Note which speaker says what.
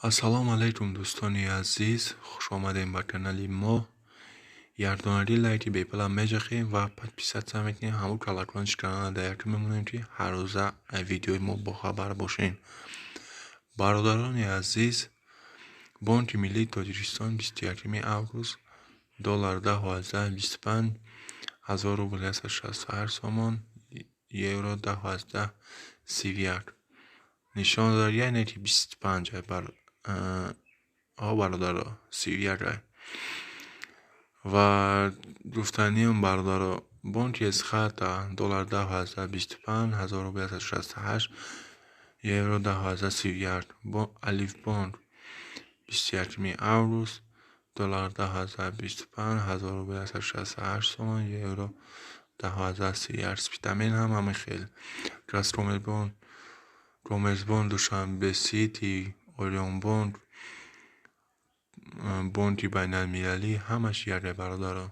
Speaker 1: السلام علیکم دوستان عزیز، خوش آمدین به کانال ما. یادداری لایکی به پلا میجخیم و подписаться میکنیم. همون کلاکانش کانال دایرکت میمونیم که هر روز ویدیوی ما با خبر باشین. برادران عزیز، بانک ملی تاجیکستان 21 август دلار 10.25 1000 روبل 68 سومن یورو 10.31 نشانداری اینه که 25 بر برادر سیویه و گفتنی اون برادر بانک از خط دلار 10.25 1000 روبل 68 یورو 10.31 الف بانک 21 август دلار 10.25 1000 روبل 68 سومن یورو 10.31 سپیتامین همه خیلی گاز کومرسبانک دوشنبه سیتی اوریون بانک بانک بین المللی همش یاره برادر